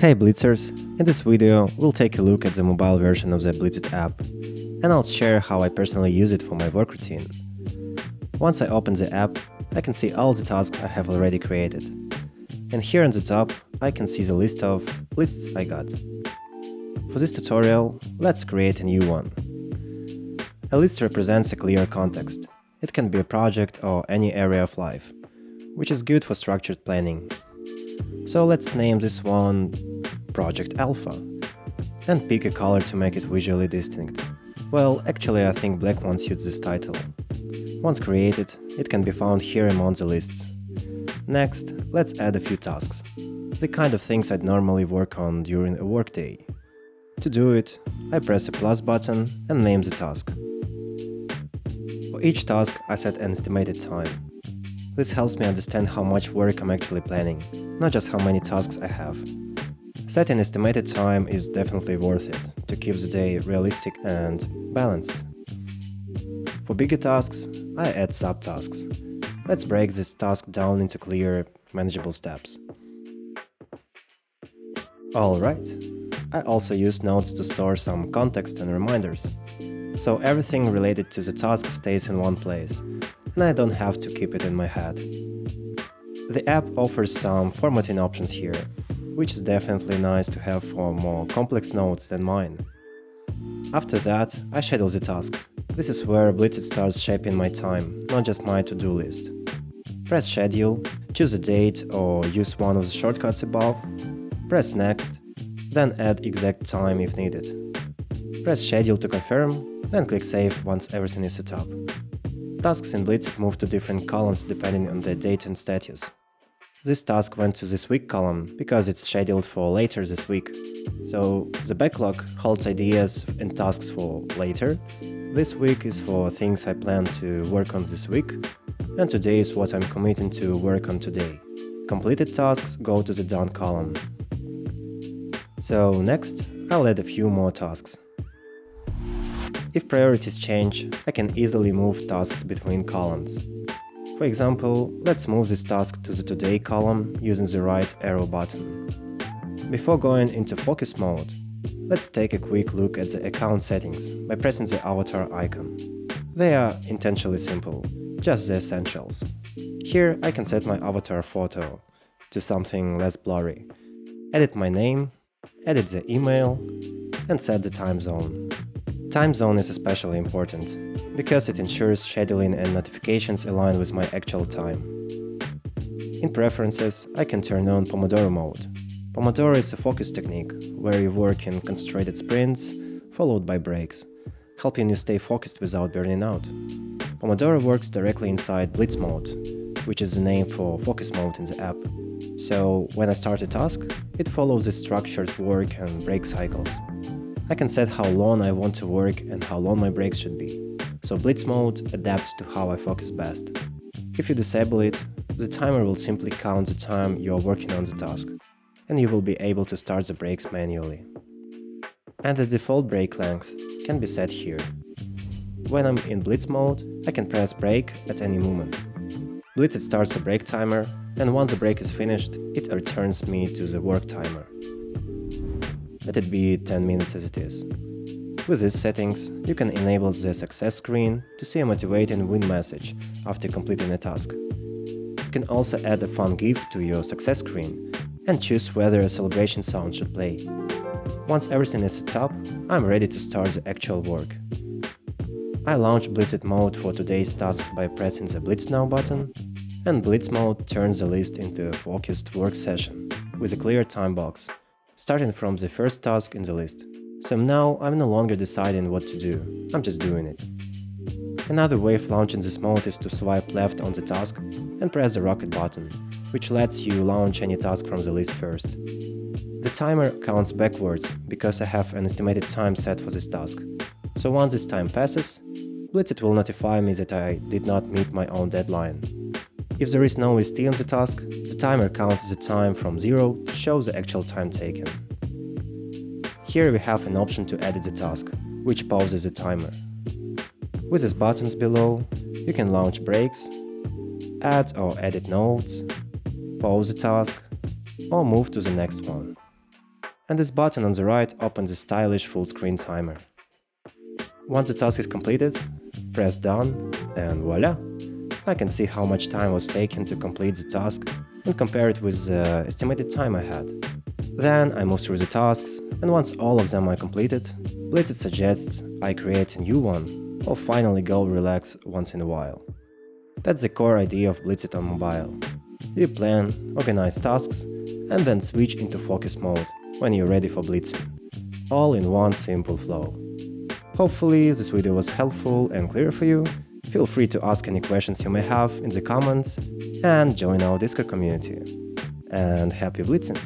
Hey Blitzers! In this video, we'll take a look at the mobile version of the Blitzit app, and I'll share how I personally use it for my work routine. Once I open the app, I can see all the tasks I have already created. And here on the top, I can see the list of lists I got. For this tutorial, let's create a new one. A list represents a clear context. It can be a project or any area of life, which is good for structured planning. So let's name this one Project Alpha and pick a color to make it visually distinct. Well, actually I think black one suits this title. Once created, it can be found here among the lists. Next, let's add a few tasks, the kind of things I'd normally work on during a workday. To do it, I press a plus button and name the task. For each task, I set an estimated time. This helps me understand how much work I'm actually planning, not just how many tasks I have. Setting estimated time is definitely worth it to keep the day realistic and balanced. For bigger tasks, I add subtasks. Let's break this task down into clear, manageable steps. Alright, I also use notes to store some context and reminders, so everything related to the task stays in one place, and I don't have to keep it in my head. The app offers some formatting options here, which is definitely nice to have for more complex notes than mine. After that, I schedule the task. This is where Blitzit starts shaping my time, not just my to-do list. Press Schedule, choose a date or use one of the shortcuts above, press Next, then add exact time if needed. Press Schedule to confirm, then click Save once everything is set up. Tasks in Blitzit move to different columns depending on their date and status. This task went to this week column because it's scheduled for later this week. So the backlog holds ideas and tasks for later. This week is for things I plan to work on this week, and today is what I'm committing to work on today. Completed tasks go to the done column. So next, I'll add a few more tasks. If priorities change, I can easily move tasks between columns. For example, let's move this task to the Today column using the right arrow button. Before going into focus mode, let's take a quick look at the account settings by pressing the avatar icon. They are intentionally simple, just the essentials. Here I can set my avatar photo to something less blurry, edit my name, edit the email, and set the time zone. Time zone is especially important, because it ensures scheduling and notifications align with my actual time. In Preferences, I can turn on Pomodoro mode. Pomodoro is a focus technique, where you work in concentrated sprints, followed by breaks, helping you stay focused without burning out. Pomodoro works directly inside Blitz Mode, which is the name for focus mode in the app. So, when I start a task, it follows the structured work and break cycles. I can set how long I want to work and how long my breaks should be, so Blitz Mode adapts to how I focus best. If you disable it, the timer will simply count the time you are working on the task, and you will be able to start the breaks manually. And the default break length can be set here. When I'm in Blitz Mode, I can press break at any moment. Blitzit starts a break timer, and once the break is finished, it returns me to the work timer. Let it be 10 minutes as it is. With these settings, you can enable the success screen to see a motivating win message after completing a task. You can also add a fun GIF to your success screen and choose whether a celebration sound should play. Once everything is set up, I'm ready to start the actual work. I launch Blitzit mode for today's tasks by pressing the Blitz Now button, and Blitz mode turns the list into a focused work session with a clear time box, starting from the first task in the list. So now I'm no longer deciding what to do, I'm just doing it. Another way of launching this mode is to swipe left on the task and press the rocket button, which lets you launch any task from the list first. The timer counts backwards because I have an estimated time set for this task. So once this time passes, Blitzit will notify me that I did not meet my own deadline. If there is no EST on the task, the timer counts the time from 0 to show the actual time taken. Here we have an option to edit the task, which pauses the timer. With these buttons below, you can launch breaks, add or edit notes, pause the task, or move to the next one. and this button on the right opens a stylish full-screen timer. Once the task is completed, press Done, and voila! I can see how much time was taken to complete the task and compare it with the estimated time I had. Then I move through the tasks, and once all of them are completed, Blitzit suggests I create a new one, or finally go relax once in a while. That's the core idea of Blitzit on mobile. You plan, organize tasks, and then switch into focus mode when you're ready for blitzing, all in one simple flow. Hopefully this video was helpful and clear for you. Feel free to ask any questions you may have in the comments and join our Discord community. And happy blitzing!